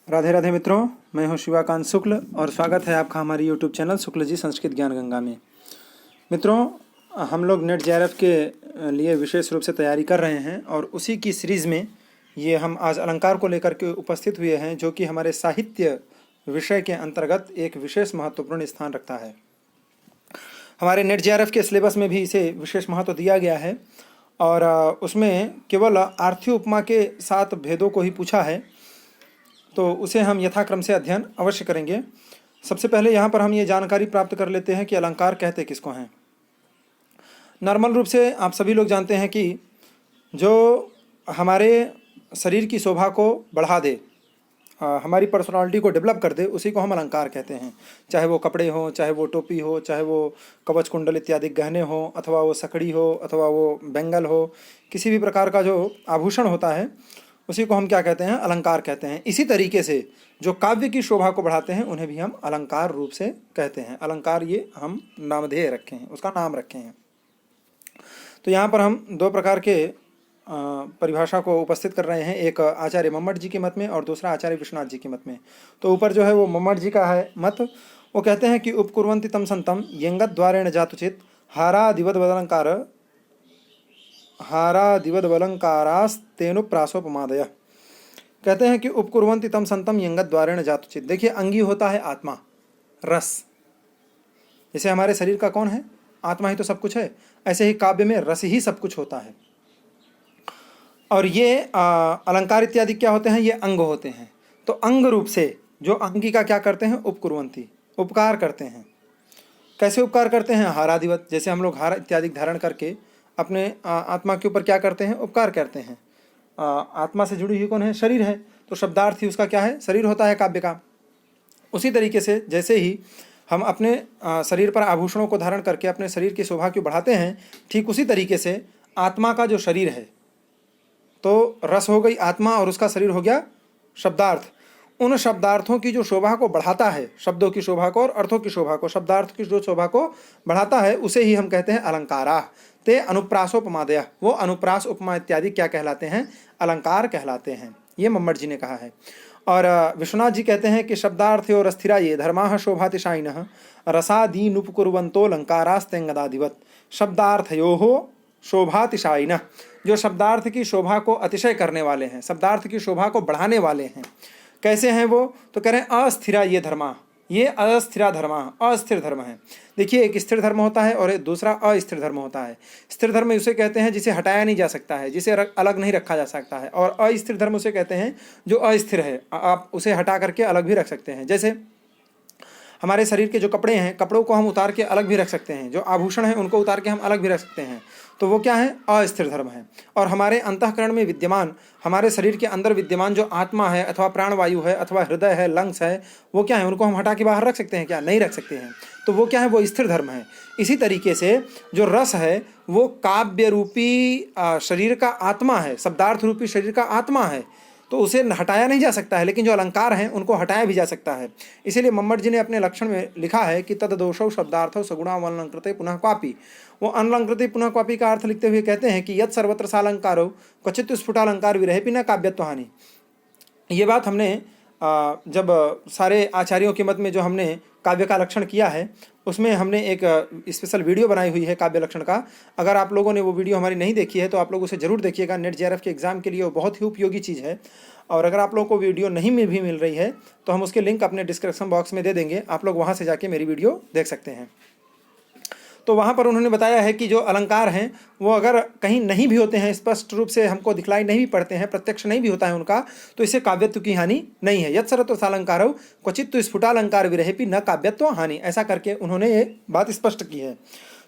राधे राधे मित्रों, मैं हूं शिवाकांत शुक्ल और स्वागत है आपका हमारे यूट्यूब चैनल शुक्ल जी संस्कृत ज्ञान गंगा में। मित्रों, हम लोग नेट जेआरएफ के लिए विशेष रूप से तैयारी कर रहे हैं और उसी की सीरीज़ में ये हम आज अलंकार को लेकर के उपस्थित हुए हैं, जो कि हमारे साहित्य विषय के अंतर्गत एक विशेष महत्वपूर्ण स्थान रखता है। हमारे नेट जेआरएफ के सिलेबस में भी इसे विशेष महत्व दिया गया है और उसमें केवल आर्थी उपमा के साथ भेदों को ही पूछा है, तो उसे हम यथाक्रम से अध्ययन अवश्य करेंगे। सबसे पहले यहाँ पर हम ये जानकारी प्राप्त कर लेते हैं कि अलंकार कहते किसको हैं। नॉर्मल रूप से आप सभी लोग जानते हैं कि जो हमारे शरीर की शोभा को बढ़ा दे, हमारी पर्सनालिटी को डेवलप कर दे, उसी को हम अलंकार कहते हैं। चाहे वो कपड़े हो, चाहे वो टोपी हो, चाहे वो कवच कुंडल इत्यादि गहने हो, अथवा वो सकड़ी हो, अथवा वो बेंगल हो, किसी भी प्रकार का जो आभूषण होता है उसी को हम क्या कहते हैं, अलंकार कहते हैं। इसी तरीके से जो काव्य की शोभा को बढ़ाते हैं उन्हें भी हम अलंकार रूप से कहते हैं। अलंकार ये हम नामधेय रखे हैं, उसका नाम रखे हैं। तो यहाँ पर हम दो प्रकार के परिभाषा को उपस्थित कर रहे हैं, एक आचार्य मम्मट जी के मत में और दूसरा आचार्य विश्वनाथ जी के मत में। तो ऊपर जो है वो मम्मट जी का है मत। वो कहते हैं कि उपकुर्वन्ति तम संतम यंगत द्वारेण जातुचित हारादिवदवलंकारास्तेनुप्रासोपमादय। कहते हैं कि उपकुर्वन्ति तम संतम यंगत द्वारेण जातुचित। देखिए, अंगी होता है आत्मा, रस। जैसे हमारे शरीर का कौन है, आत्मा ही तो सब कुछ है, ऐसे ही काव्य में रस ही सब कुछ होता है। और ये अलंकार इत्यादि क्या होते हैं, ये अंग होते हैं। तो अंग रूप से जो अंगी का क्या करते हैं, उपकुर्वन्ति, उपकार करते हैं। कैसे उपकार करते हैं, हारादिवत, जैसे हम लोग हार इत्यादि धारण करके अपने आत्मा के ऊपर क्या करते हैं, उपकार करते हैं। आत्मा से जुड़ी हुई कौन है, शरीर है, तो शब्दार्थ ही उसका क्या है, शरीर होता है काव्य का। उसी तरीके से जैसे ही हम अपने शरीर पर आभूषणों को धारण करके अपने शरीर की शोभा को बढ़ाते हैं, ठीक उसी तरीके से आत्मा का जो शरीर है, तो रस हो गई आत्मा और उसका शरीर हो गया शब्दार्थ। उन शब्दार्थों की जो शोभा को बढ़ाता है, शब्दों की शोभा को और अर्थों की शोभा को, शब्दार्थ की जो शोभा को बढ़ाता है, उसे ही हम कहते हैं अलंकारा। ते अनुप्रासोपमादय, वो अनुप्रास उपमा इत्यादि क्या कहलाते हैं, अलंकार कहलाते हैं। ये मम्मट जी ने कहा है। और विश्वनाथ जी कहते हैं कि शब्दार्थ्यो स्थिरा ये धर्माः शोभातिशायिनः रसादीनुपकुर्वन्तो अलंकारास्तेंगदाधिवत। शब्दार्थयोः शोभातिशायिनः, जो शब्दार्थ की शोभा को अतिशय करने वाले हैं, शब्दार्थ की शोभा को बढ़ाने वाले हैं। कैसे हैं वो, तो कह रहे हैं अस्थिरा ये धर्मा, ये अस्थिरा धर्मा, अस्थिर धर्म है। देखिए, एक स्थिर धर्म होता है और एक दूसरा अस्थिर धर्म होता है। स्थिर धर्म उसे कहते हैं जिसे हटाया नहीं जा सकता है, जिसे अलग नहीं रखा जा सकता है, और अस्थिर धर्म उसे कहते हैं जो अस्थिर है, आप उसे हटा करके अलग भी रख सकते हैं। जैसे हमारे शरीर के जो कपड़े हैं, कपड़ों को हम उतार के अलग भी रख सकते हैं, जो आभूषण हैं उनको उतार के हम अलग भी रख सकते हैं, तो वो क्या है, अस्थिर धर्म है। और हमारे अंतःकरण में विद्यमान, हमारे शरीर के अंदर विद्यमान जो आत्मा है, अथवा प्राणवायु है, अथवा हृदय है, लंग्स है, वो क्या है, उनको हम हटा के बाहर रख सकते हैं क्या, नहीं रख सकते हैं, तो वो क्या है, वो स्थिर धर्म है। इसी तरीके से जो रस है वो काव्य रूपी शरीर का आत्मा है, शब्दार्थ रूपी शरीर का आत्मा है, तो उसे हटाया नहीं जा सकता है, लेकिन जो अलंकार हैं उनको हटाया भी जा सकता है। इसीलिए मम्मट जी ने अपने लक्षण में लिखा है कि तद दोषौ शब्दार्थौ सगुणावलंकृते पुनः क्वापि। वो अलंकृते पुनः क्वापि का अर्थ लिखते हुए कहते हैं कि यत् सर्वत्र सालंकारो क्वचित् स्फुटालंकार विरहेपि न काव्यत्व हानि। ये बात हमने जब सारे आचार्यों के मत में जो हमने काव्य का लक्षण किया है, उसमें हमने एक स्पेशल वीडियो बनाई हुई है काव्य लक्षण का। अगर आप लोगों ने वो वीडियो हमारी नहीं देखी है तो आप लोग उसे जरूर देखिएगा। नेट जेआरएफ के एग्जाम के लिए वो बहुत ही उपयोगी चीज़ है। और अगर आप लोगों को वीडियो नहीं भी मिल रही है तो हम उसके लिंक अपने डिस्क्रिप्शन बॉक्स में दे देंगे, आप लोग वहाँ से जाके मेरी वीडियो देख सकते हैं। तो वहाँ पर उन्होंने बताया है कि जो अलंकार हैं वो अगर कहीं नहीं भी होते हैं, स्पष्ट रूप से हमको दिखलाई नहीं भी पड़ते हैं, प्रत्यक्ष नहीं भी होता है उनका, तो इससे काव्यत्व की हानि नहीं है। यत् सर्वत्र सालंकारौ क्वचित् तु स्फुटालंकार विरहेपि न काव्यत्व हानि, ऐसा करके उन्होंने ये बात स्पष्ट की है।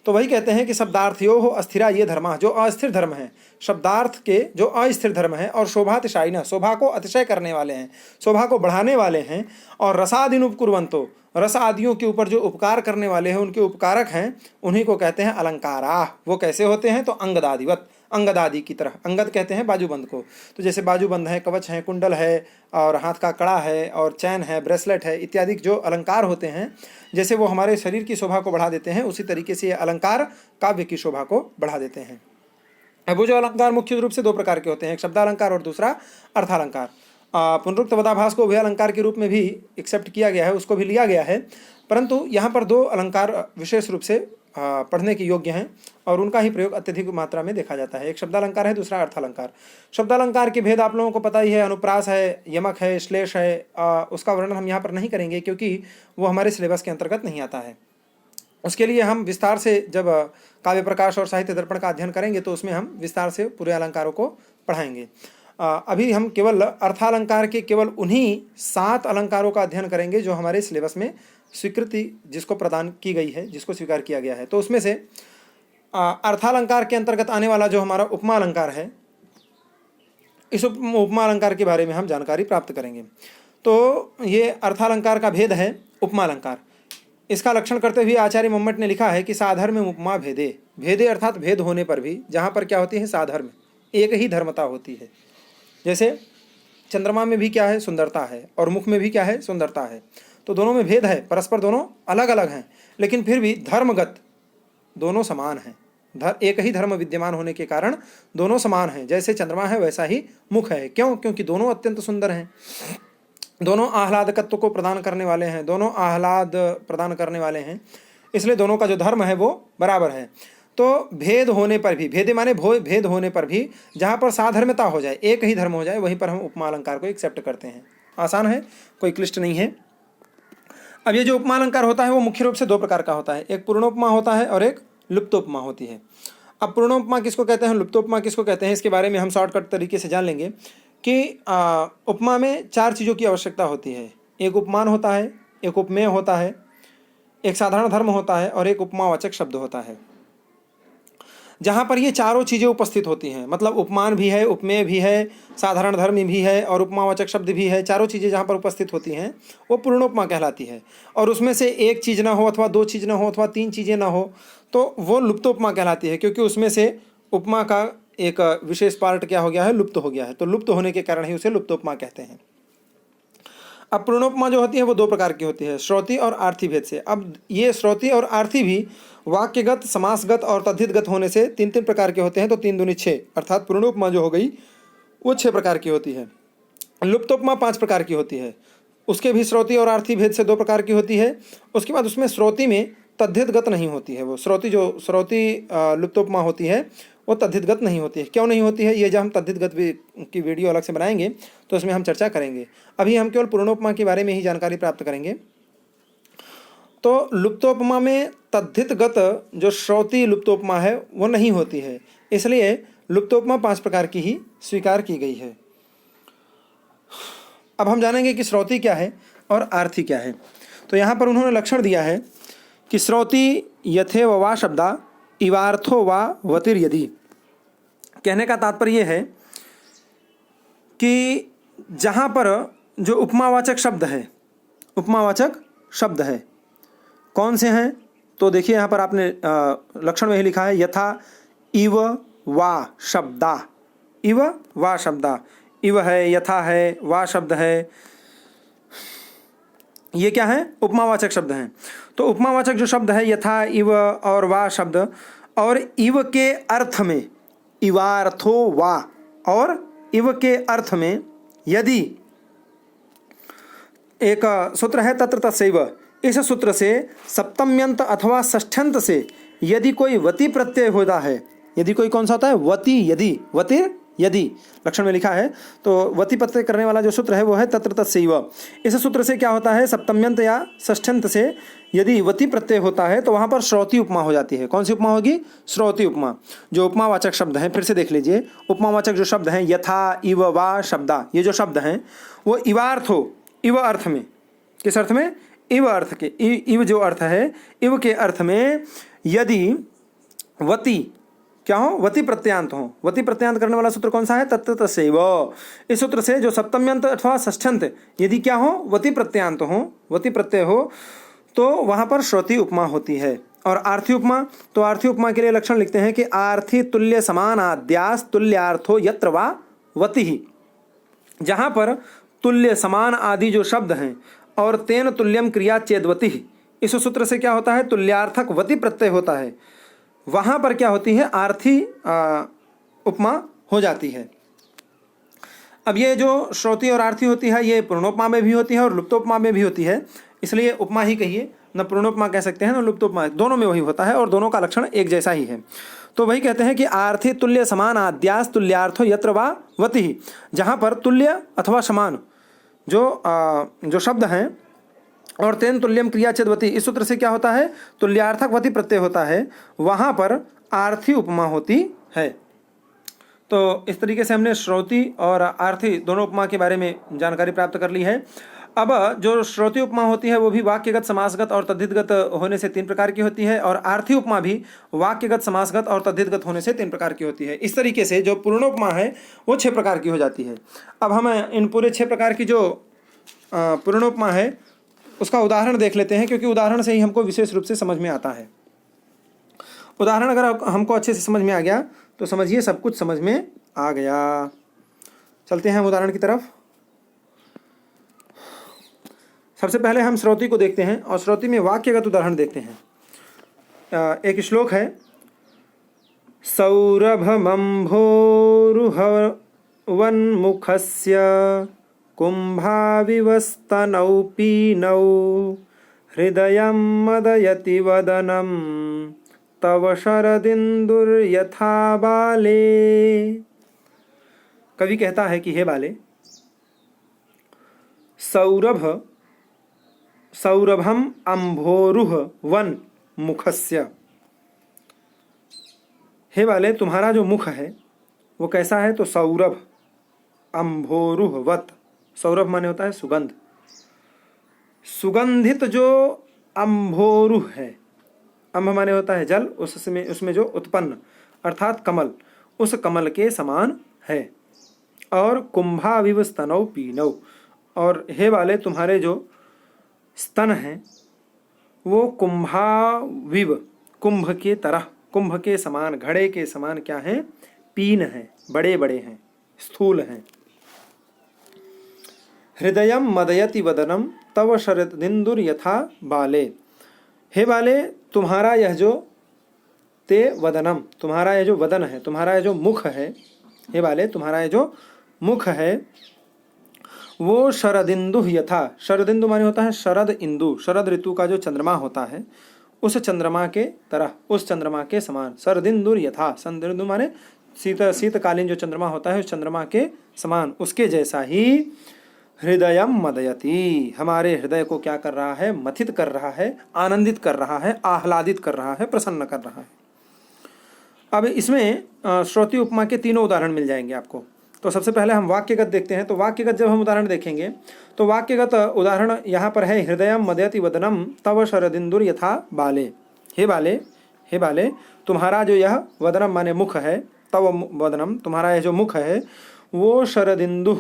तो वही कहते हैं कि शब्दार्थयो हो अस्थिरा ये धर्मा, जो अस्थिर धर्म है, शब्दार्थ के जो अस्थिर धर्म है, और शोभातिशायिनः, शोभा को अतिशय करने वाले हैं, शोभा को बढ़ाने वाले हैं, और रसादीन उपकुर्वन्तो, रस आदियों के ऊपर जो उपकार करने वाले हैं, उनके उपकारक हैं, उन्हीं को कहते हैं अलंकारा। वो कैसे होते हैं, तो अंगदादिवत, अंगदादि की तरह। अंगद कहते हैं बाजूबंद को, तो जैसे बाजूबंद है, कवच है, कुंडल है, और हाथ का कड़ा है, और चैन है, ब्रेसलेट है, इत्यादि जो अलंकार होते हैं, जैसे वो हमारे शरीर की शोभा को बढ़ा देते हैं, उसी तरीके से ये अलंकार काव्य की शोभा को बढ़ा देते हैं। अब वो जो अलंकार मुख्य रूप से दो प्रकार के होते हैं, एक शब्दालंकार और दूसरा अर्थालंकार। पुनरुक्त पदाभास को उभय अलंकार के रूप में भी एक्सेप्ट किया गया है, उसको भी लिया गया है, परंतु यहाँ पर दो अलंकार विशेष रूप से पढ़ने के योग्य हैं और उनका ही प्रयोग अत्यधिक मात्रा में देखा जाता है। एक शब्दालंकार है, दूसरा अर्थालंकार। शब्दालंकार के भेद आप लोगों को पता ही है, अनुप्रास है, यमक है, श्लेष है। उसका वर्णन हम यहाँ पर नहीं करेंगे क्योंकि वो हमारे सिलेबस के अंतर्गत नहीं आता है। उसके लिए हम विस्तार से जब काव्य प्रकाश और साहित्य दर्पण का अध्ययन करेंगे तो उसमें हम विस्तार से पूरे अलंकारों को पढ़ाएंगे। अभी हम केवल अर्थालंकार के केवल उन्हीं 7 अलंकारों का अध्ययन करेंगे जो हमारे सिलेबस में स्वीकृति जिसको प्रदान की गई है, जिसको स्वीकार किया गया है। तो उसमें से अर्थालंकार के अंतर्गत आने वाला जो हमारा उपमा अलंकार है, इस उपमा अलंकार के बारे में हम जानकारी प्राप्त करेंगे। तो ये अर्थालंकार का भेद है उपमा अलंकार। इसका लक्षण करते हुए आचार्य मम्मट ने लिखा है कि साधर्म उपमा भेदे, भेदे अर्थात भेद होने पर भी, जहाँ पर क्या होती है साधर्म, एक ही धर्मता होती है। जैसे चंद्रमा में भी क्या है सुंदरता है और मुख में भी क्या है सुंदरता है, तो दोनों में भेद है, परस्पर दोनों अलग अलग हैं, लेकिन फिर भी धर्मगत दोनों समान हैं। एक ही धर्म विद्यमान होने के कारण दोनों समान हैं। जैसे चंद्रमा है वैसा ही मुख है। क्यों? क्योंकि दोनों अत्यंत सुंदर हैं, दोनों आह्लादकत्व को प्रदान करने वाले हैं, दोनों आह्लाद प्रदान करने वाले हैं, इसलिए दोनों का जो धर्म है वो बराबर है। तो भेद होने पर भी, भेदे माने भेद होने पर भी, जहाँ पर साधर्मता हो जाए, एक ही धर्म हो जाए, वहीं पर हम उपमा अलंकार को एक्सेप्ट करते हैं। आसान है, कोई क्लिष्ट नहीं है। अब ये जो उपमा अलंकार होता है वो मुख्य रूप से 2 प्रकार का होता है, एक पूर्णोपमा होता है और एक लुप्तोपमा होती है। अब पूर्णोपमा किसको कहते हैं, लुप्तोपमा किसको कहते हैं, इसके बारे में हम शॉर्टकट तरीके से जान लेंगे कि उपमा में 4 चीज़ों की आवश्यकता होती है। एक उपमान होता है, एक उपमेय होता है, एक साधारण धर्म होता है और एक उपमावाचक शब्द होता है। जहाँ पर ये चारों चीज़ें उपस्थित होती हैं, मतलब उपमान भी है, उपमेय भी है, साधारण धर्म भी है और उपमावाचक शब्द भी है, चारों चीज़ें जहाँ पर उपस्थित होती हैं वो पूर्णोपमा कहलाती है। और उसमें से एक चीज़ ना हो अथवा 2 चीज़ ना हो अथवा 3 चीज़ें ना हो तो वो लुप्तोपमा कहलाती है, क्योंकि उसमें से उपमा का एक विशेष पार्ट क्या हो गया है, लुप्त हो गया है। तो लुप्त होने के कारण ही उसे लुप्तोपमा कहते हैं। अब पूर्णोपमा जो होती है वो 2 प्रकार की होती है, श्रौति और आर्थी भेद से। अब ये श्रौति और आर्थी भी वाक्यगत, समासगत और तद्धितगत होने से 3-3 प्रकार के होते हैं। तो 3 दूनी 6, अर्थात पूर्णोपमा जो हो गई वो 6 प्रकार की होती है। लुप्तोपमा 5 प्रकार की होती है, उसके भी श्रौति और आर्थी भेद से 2 प्रकार की होती है। उसके बाद उसमें श्रौति में तद्धितगत नहीं होती है, वो श्रौति लुप्तोपमा होती है वो तद्धितगत नहीं होती है। क्यों नहीं होती है, ये जब हम तद्धितगत की वीडियो अलग से बनाएंगे तो उसमें हम चर्चा करेंगे। अभी हम केवल पूर्णोपमा के बारे में ही जानकारी प्राप्त करेंगे। तो लुप्तोपमा में तद्धितगत जो श्रौति लुप्तोपमा है वो नहीं होती है, इसलिए लुप्तोपमा 5 प्रकार की ही स्वीकार की गई है। अब हम जानेंगे कि श्रौति क्या है और आर्थी क्या है। तो यहाँ पर उन्होंने लक्षण दिया है कि श्रौति यथेव वा शब्दा इवार्थो वा वतिर यदि। कहने का तात्पर्य है कि जहाँ पर जो उपमावाचक शब्द है, उपमावाचक शब्द है कौन से हैं, तो देखिए यहाँ पर आपने लक्षण में ही लिखा है यथा इव वा शब्दा, इव वा शब्दा, इव है, यथा है, वा शब्द है, ये क्या है, उपमावाचक शब्द हैं। तो उपमावाचक जो शब्द है यथा, इव और वा शब्द, और इव के अर्थ में इवार्थो वा, और इव के अर्थ में यदि, एक सूत्र है तत्र तस्यैव, इस सूत्र से सप्तम्यंत अथवा षष्ठ्यंत से यदि कोई वति प्रत्यय होता है, यदि कोई कौन सा होता है, वति यदि, वतिर यदि लक्षण में लिखा है, तो वति प्रत्यय करने वाला जो सूत्र है वो है तत्र तस्यैव। इस सूत्र से क्या होता है, सप्तम्यंत या षष्ठ्यंत से यदि वति प्रत्यय होता है तो वहाँ पर श्रौति उपमा हो जाती है। कौन सी उपमा होगी, श्रौति उपमा। जो उपमावाचक शब्द हैं, फिर से देख लीजिए, उपमावाचक जो शब्द हैं यथा, इव, वा शब्दा, ये जो शब्द हैं वो इवार्थ हो, इव अर्थ में, किस अर्थ में, इव अर्थ के, इव जो अर्थ है, इव के अर्थ में यदि वति क्या हो, वति प्रत्यांत हो। वति प्रत्यांत करने वाला सूत्र कौन सा है, तत्र तस्यैव। इस सूत्र से जो सप्तम्यंत अथवा षष्ठ्यंत यदि क्या हो, वति प्रत्यांत हो, वति प्रत्यय हो, तो वहाँ पर श्रौति उपमा होती है। और आर्थी उपमा, तो आर्थी उपमा के लिए लक्षण लिखते हैं कि आर्थी तुल्य समान आद्यास तुल्यार्थो यत्र वा वति ही। जहाँ पर तुल्य समान आदि जो शब्द हैं और तेन तुल्यम क्रिया चेदवति, इस सूत्र से क्या होता है, तुल्यार्थक वति प्रत्यय होता है, वहाँ पर क्या होती है, आर्थी उपमा हो जाती है। अब ये जो श्रोति और आर्थी होती है ये पूर्णोपमा में भी होती है और लुप्तोपमा में भी होती है, इसलिए उपमा ही कहिए, न पूर्णोपमा कह सकते हैं न लुप्तोपमा, दोनों में वही होता है और दोनों का लक्षण एक जैसा ही है। तो वही कहते हैं कि आर्थी तुल्य समान आद्यास तुल्यार्थो यत्र वा वति, जहाँ पर तुल्य अथवा समान जो शब्द हैं और तेन तुल्यम क्रिया चेदवती, इस सूत्र से क्या होता है, तुल्यार्थक वति प्रत्यय होता है, वहाँ पर आर्थी उपमा होती है। तो इस तरीके से हमने श्रोति और आर्थी दोनों उपमा के बारे में जानकारी प्राप्त कर ली है। अब जो श्रोति उपमा होती है वो भी वाक्यगत, समासगत और तद्धितगत होने से 3 प्रकार की होती है, और आर्थी उपमा भी वाक्यगत, समासगत और तद्धितगत होने से 3 प्रकार की होती है। इस तरीके से जो पूर्णोपमा है वो 6 प्रकार की हो जाती है। अब हम इन पूरे 6 प्रकार की जो पूर्णोपमा है उसका उदाहरण देख लेते हैं, क्योंकि उदाहरण से ही हमको विशेष रूप से समझ में आता है। उदाहरण अगर हमको अच्छे से समझ में आ गया तो समझिए सब कुछ समझ में आ गया। चलते हैं उदाहरण की तरफ। सबसे पहले हम श्रोति को देखते हैं और श्रोति में वाक्यगत उदाहरण देखते हैं। एक श्लोक है, सौरभमंभोरुहवन्मुखस्य कुंभाविवस्तनौ पीनौ हृदयं मदयति वदनं तव शरदिन्दुर्यथा बाले। कवि कहता है कि हे बाले, सौरभम अम्भोरुह वन मुखस्य, हे बाले तुम्हारा जो मुख है वो कैसा है, तो सौरभ अम्भोरुह वत, सौरभ माने होता है सुगंध, सुगंधित जो अम्भोरुह है, अम्भ माने होता है जल, उसमें जो उत्पन्न अर्थात कमल, उस कमल के समान है। और कुंभाविव स्तनौ पीनौ, और हे वाले तुम्हारे जो स्तन हैं वो कुंभाविव, कुंभ के तरह, कुंभ के समान, घड़े के समान क्या हैं, पीन हैं, बड़े बड़े हैं, स्थूल हैं। हृदयम मदयति वदनम तव शरदिन्दुर यथा बाले, हे बाले तुम्हारा यह जो ते वदनम, तुम्हारा यह जो वदन है, तुम्हारा यह जो मुख है, हे बाले तुम्हारा यह जो मुख है वो शरदिन्दु यथा, शरदिन्दु माने होता है शरद इंदु, शरद ऋतु का जो चंद्रमा होता है उस चंद्रमा के तरह, उस चंद्रमा के समान, शरदिन्दुर यथा, शरदिन्दु माने शीतकालीन जो चंद्रमा होता है उस चंद्रमा के समान, उसके जैसा ही हृदयम मदयति, हमारे हृदय को क्या कर रहा है, मथित कर रहा है, आनंदित कर रहा है, आह्लादित कर रहा है, प्रसन्न कर रहा है। अब इसमें श्रोति उपमा के 3 उदाहरण मिल जाएंगे आपको। तो सबसे पहले हम वाक्यगत देखते हैं। तो वाक्यगत जब हम उदाहरण देखेंगे तो वाक्यगत उदाहरण यहाँ पर है, हृदयम मदयति वदनम तव शरदिन्दुर यथा बाले, हे बाले, हे बाले तुम्हारा जो यह वदनम माने मुख है, तव वदनम तुम्हारा यह जो मुख है वो शरदिन्दु,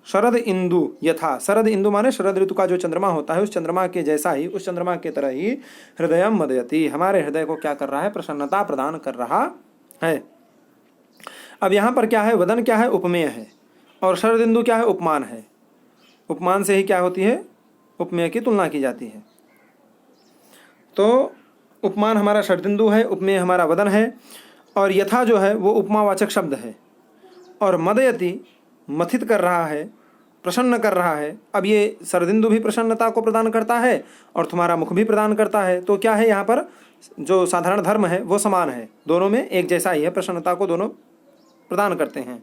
शरद इंदु यथा, शरद इंदु माने शरद ऋतु का जो चंद्रमा होता है उस चंद्रमा के जैसा ही, उस चंद्रमा के तरह ही हृदयम मदयति, हमारे हृदय को क्या कर रहा है, प्रसन्नता प्रदान कर रहा है। अब यहाँ पर क्या है, वदन क्या है, उपमेय है, और शरदिन्दु क्या है, उपमान है। उपमान से ही क्या होती है, उपमेय की तुलना की जाती है। तो उपमान हमारा शरदिन्दु है, उपमेय हमारा वदन है, और यथा जो है वो उपमावाचक शब्द है, और मदयति मथित कर रहा है, प्रसन्न कर रहा है। अब ये शरदिन्दु भी प्रसन्नता को प्रदान करता है और तुम्हारा मुख भी प्रदान करता है। तो क्या है, यहाँ पर जो साधारण धर्म है वो समान है, दोनों में एक जैसा ही है, प्रसन्नता को दोनों प्रदान करते हैं।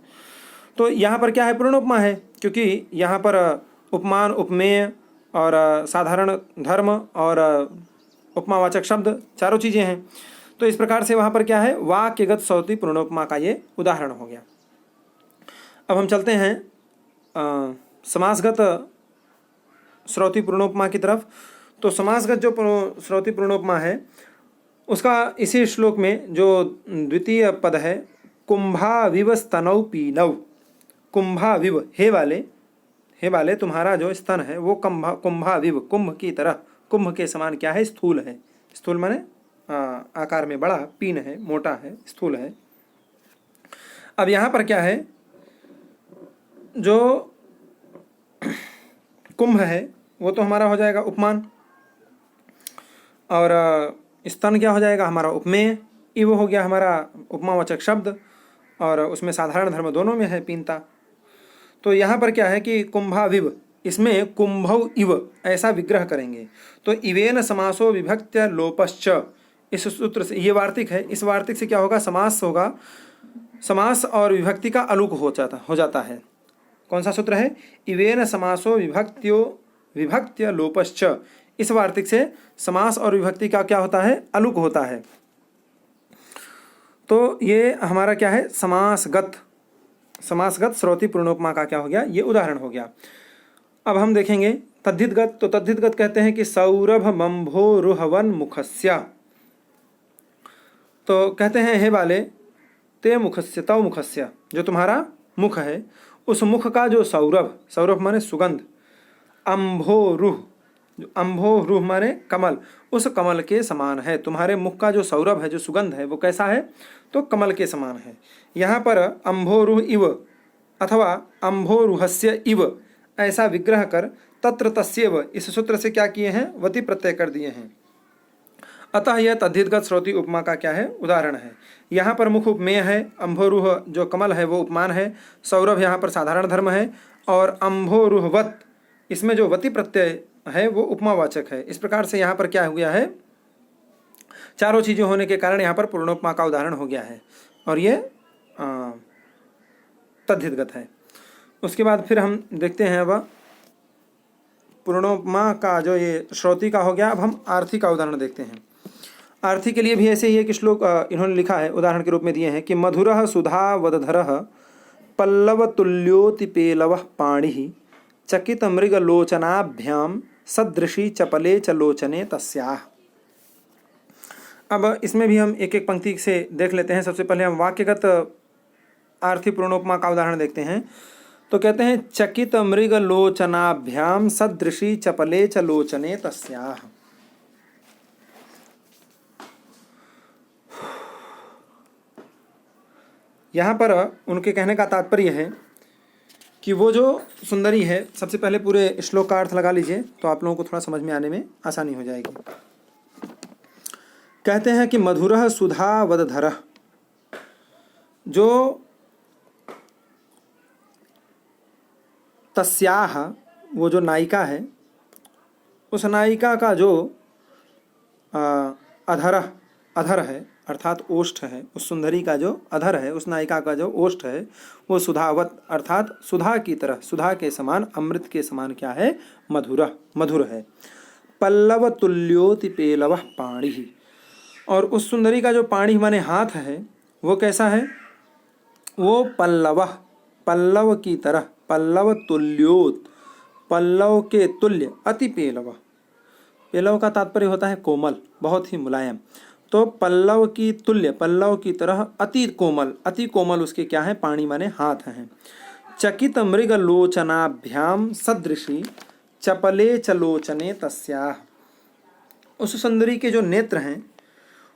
तो यहाँ पर क्या है, पूर्णोपमा है, क्योंकि यहाँ पर उपमान, उपमेय और साधारण धर्म और उपमावाचक शब्द चारों चीज़ें हैं। तो इस प्रकार से वहाँ पर क्या है, वाक्यगत श्रोति पूर्णोपमा का ये उदाहरण हो गया। अब हम चलते हैं समासगत श्रोति पूर्णोपमा की तरफ। तो समासगत जो श्रोति पूर्णोपमा है उसका इसी श्लोक में जो द्वितीय पद है, कुंभाविव स्तनौ पीनौ, कुंभाविव, हे वाले तुम्हारा जो स्तन है वो कुंभाविव, कुंभ की तरह, कुंभ के समान क्या है, स्थूल है। स्थूल माने आकार में बड़ा, पीन है, मोटा है, स्थूल है। अब यहाँ पर क्या है, जो कुंभ है वो तो हमारा हो जाएगा उपमान, और स्तन क्या हो जाएगा हमारा उपमेय, इव हो गया हमारा उपमावाचक शब्द, और उसमें साधारण धर्म दोनों में है, पीनता। तो यहाँ पर क्या है कि कुंभाविव, इसमें कुंभौ इव ऐसा विग्रह करेंगे। तो इवेन समासो विभक्त्य लोपश्च, इस सूत्र से, ये वार्तिक है, इस वार्तिक से क्या होगा, समास होगा, समास और विभक्ति का अलुक हो जाता है। कौन सा सूत्र है, इवेन समासो विभक्त्य लोपश्च, इस वार्तिक से समास और विभक्ति का क्या होता है, अलुक होता है। तो ये हमारा क्या है, समासगत श्रोति पूर्णोपमा का क्या हो गया, ये उदाहरण हो गया। अब हम देखेंगे तद्धितगत। तो तद्धितगत कहते हैं कि सौरभ मंभो रुहवन मुखस्या, तो कहते हैं हे बाले ते मुखस्य तव मुखस्य, जो तुम्हारा मुख है उस मुख का जो सौरभ माने सुगंध, अम्भोरुह, जो अम्भोरुह माने कमल, उस कमल के समान है। तुम्हारे मुख का जो सौरभ है, जो सुगंध है, वो कैसा है, तो कमल के समान है। यहाँ पर अम्भोरुह इव अथवा अम्भोरुहस्य इव ऐसा विग्रह कर तत्र तस्यैव, इस सूत्र से क्या किए हैं, वति प्रत्यय कर दिए हैं। अतः यह तद्धितगत श्रोति उपमा का क्या है, उदाहरण है। यहाँ पर मुख उपमेय है, अम्भोरुह जो कमल है वो उपमान है, सौरभ यहाँ पर साधारण धर्म है, और अम्भोरुहवत, इसमें जो वति प्रत्यय है वो उपमावाचक है। इस प्रकार से यहाँ पर क्या हो गया है, चारों चीज़ें होने के कारण यहाँ पर पूर्णोपमा का उदाहरण हो गया है, और ये तद्धितगत है। उसके बाद फिर हम देखते हैं, अब पूर्णोपमा का जो ये श्रोति का हो गया, अब हम आर्थी का उदाहरण देखते हैं। आर्थी के लिए भी ऐसे ही एक श्लोक इन्होंने लिखा है, उदाहरण के रूप में दिए हैं कि मधुरः सुधा वदधरः पल्लव तुल्योतिपेलवः पाणिः चकित मृगलोचनाभ्याम सदृशी चपले च लोचने तस्याः। अब इसमें भी हम एक एक पंक्ति से देख लेते हैं। सबसे पहले हम वाक्यगत आर्थी पूर्णोपमा का उदाहरण देखते हैं। तो कहते हैं चकित मृगलोचनाभ्याम सदृशी चपले च लोचने तस्याः। यहाँ पर उनके कहने का तात्पर्य है कि वो जो सुंदरी है, सबसे पहले पूरे श्लोक का अर्थ लगा लीजिए तो आप लोगों को थोड़ा समझ में आने में आसानी हो जाएगी। कहते हैं कि मधुरः सुधा वदधरः, जो तस्याः, वो जो नायिका है, उस नायिका का जो अधर है अर्थात ओष्ठ है, उस सुंदरी का जो अधर है, उस नायिका का जो ओष्ठ है, वो अर्थात सुधा की तरह, सुधा के समान, अमृत के समान क्या है, मधुर है। पल्लव तुल्योतिपेलवः पाणिः, और उस सुंदरी का जो पाणी माने हाथ है वो कैसा है, वो पल्लव की तरह, पल्लव तुल्योत, पल्लव के तुल्य, अति पेलव का तात्पर्य होता है कोमल, बहुत ही मुलायम। तो पल्लव की तुल्य, पल्लव की तरह अति कोमल उसके क्या है, पाणी माने हाथ हैं। चकित मृग लोचनाभ्याम सदृशी चपले च लोचने तस्याः, उस सुंदरी के जो नेत्र हैं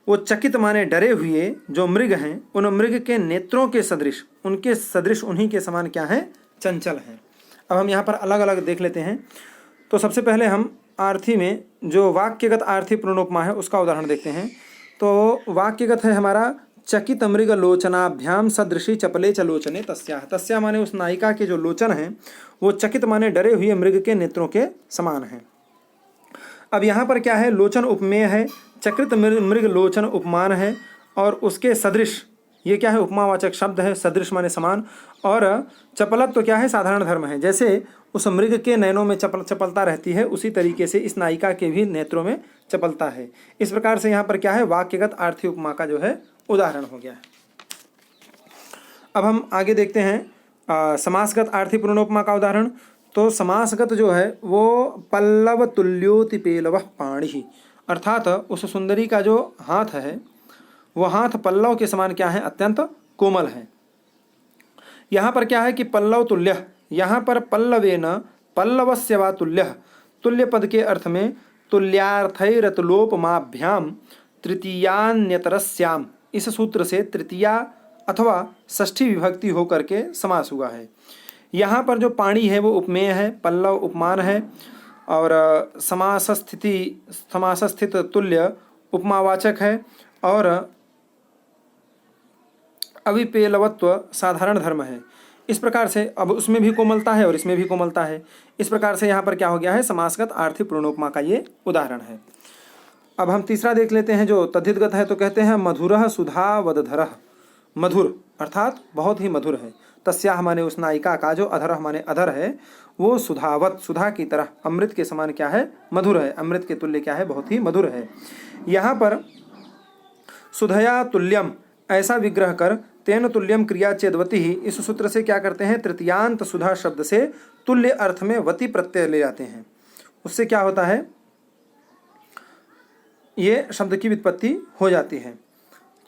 वो चकित माने डरे हुए जो मृग हैं, उन मृग के नेत्रों के सदृश, उनके सदृश, उन्हीं के समान क्या है, चंचल हैं। अब हम यहाँ पर अलग अलग देख लेते हैं। तो सबसे पहले हम आर्थी में जो वाक्यगत आर्थी पूर्णोपमा है उसका उदाहरण देखते हैं। तो वाक्यगत है हमारा चकित मृग लोचनाभ्याम सदृशी चपले च लोचने तस्याः। तस्या माने उस नायिका के जो लोचन हैं वो चकित माने डरे हुए मृग के नेत्रों के समान हैं। अब यहाँ पर क्या है, लोचन उपमेय है, चकृत मृग लोचन उपमान है, और उसके सदृश, ये क्या है, उपमावाचक शब्द है, सदृश माने समान, और चपलत तो क्या है, साधारण धर्म है। जैसे उस मृग के नयनों में चपलता रहती है, उसी तरीके से इस नायिका के भी नेत्रों में चपलता है। इस प्रकार से यहाँ पर क्या है, वाक्यगत आर्थी उपमा का जो है उदाहरण हो गया है। अब हम आगे देखते हैं समासगत आर्थी पूर्णोपमा का उदाहरण। तो समासगत जो है वो पल्लव तुल्योतिपेलवः पाणिः, अर्थात उस सुंदरी का जो हाथ है वो हाथ पल्लव के समान क्या है, अत्यंत कोमल है। यहाँ पर क्या है कि पल्लव तुल्य, यहाँ पर पल्लवेन पल्लवस्य वा तुल्यः, तुल्य पद के अर्थ में तुल्यार्थैरतुलोपमाभ्याम तृतीयान्यतरस्याम, इस सूत्र से तृतीया अथवा षष्ठी विभक्ति होकर के समास हुआ है। यहाँ पर जो पाणी है वो उपमेय है, पल्लव उपमान है, और समासस्थित तुल्य उपमावाचक है, और अविपेलवत्व साधारण धर्म है। इस प्रकार से अब उसमें भी कोमलता है और इसमें भी कोमलता है। इस प्रकार से यहाँ पर क्या हो गया है, समासगत आर्थी पूर्णोपमा का ये उदाहरण है। अब हम तीसरा देख लेते हैं जो तद्धितगत है। तो कहते हैं मधुरः सुधा वदधरः, मधुर अर्थात बहुत ही मधुर है। तस्याह माने उस नायिका का, जो अधरः माने अधर है, वो सुधावत सुधा की तरह अमृत के समान क्या है, मधुर है। अमृत के तुल्य क्या है, बहुत ही मधुर है। यहाँ पर सुधया तुल्यम ऐसा विग्रह कर तेन तुल्यम क्रिया चेदवती ही, इस सूत्र से क्या करते हैं, तृतीयांत सुधा शब्द से तुल्य अर्थ में वती प्रत्यय ले जाते हैं। उससे क्या होता है, ये शब्द की व्युत्पत्ति हो जाती है।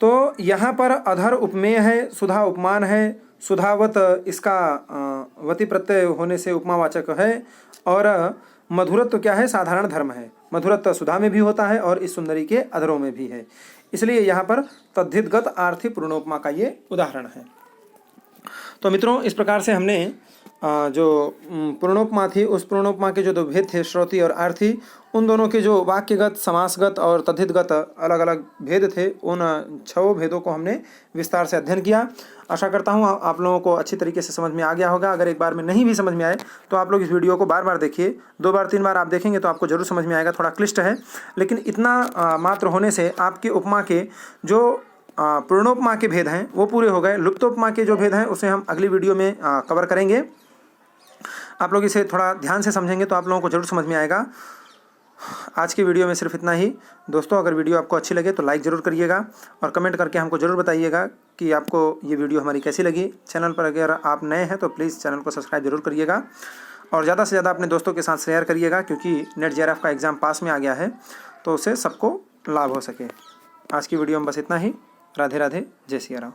तो यहाँ पर अधर उपमेय है, सुधा उपमान है, सुधावत इसका वती प्रत्यय होने से उपमावाचक है, और मधुरत्व क्या है, साधारण धर्म है। मधुरत्व सुधा में भी होता है और इस सुंदरी के अधरों में भी है, इसलिए यहाँ पर तद्धितगत आर्थी पूर्णोपमा का ये उदाहरण है। तो मित्रों, इस प्रकार से हमने जो पूर्णोपमा थी, उस पूर्णोपमा के जो दो भेद थे, श्रोति और आर्थी, उन दोनों के जो वाक्यगत, समासगत और तद्धितगत अलग अलग भेद थे, उन 6 भेदों को हमने विस्तार से अध्ययन किया। आशा करता हूँ आप लोगों को अच्छी तरीके से समझ में आ गया होगा। अगर एक बार में नहीं भी समझ में आए तो आप लोग इस वीडियो को बार बार देखिए, 2 बार 3 बार आप देखेंगे तो आपको जरूर समझ में आएगा। थोड़ा क्लिष्ट है, लेकिन इतना मात्र होने से आपके उपमा के जो पूर्णोपमा के भेद हैं वो पूरे हो गए। लुप्तोपमा के जो भेद हैं उसे हम अगली वीडियो में कवर करेंगे। आप लोग इसे थोड़ा ध्यान से समझेंगे तो आप लोगों को जरूर समझ में आएगा। आज की वीडियो में सिर्फ इतना ही। दोस्तों, अगर वीडियो आपको अच्छी लगे तो लाइक ज़रूर करिएगा और कमेंट करके हमको ज़रूर बताइएगा कि आपको ये वीडियो हमारी कैसी लगी। चैनल पर अगर आप नए हैं तो प्लीज़ चैनल को सब्सक्राइब जरूर करिएगा और ज़्यादा से ज़्यादा अपने दोस्तों के साथ शेयर करिएगा, क्योंकि नेट जेआरएफ का एग्ज़ाम पास में आ गया है तो उससे सबको लाभ हो सके। आज की वीडियो में बस इतना ही। राधे राधे, जय सिया राम।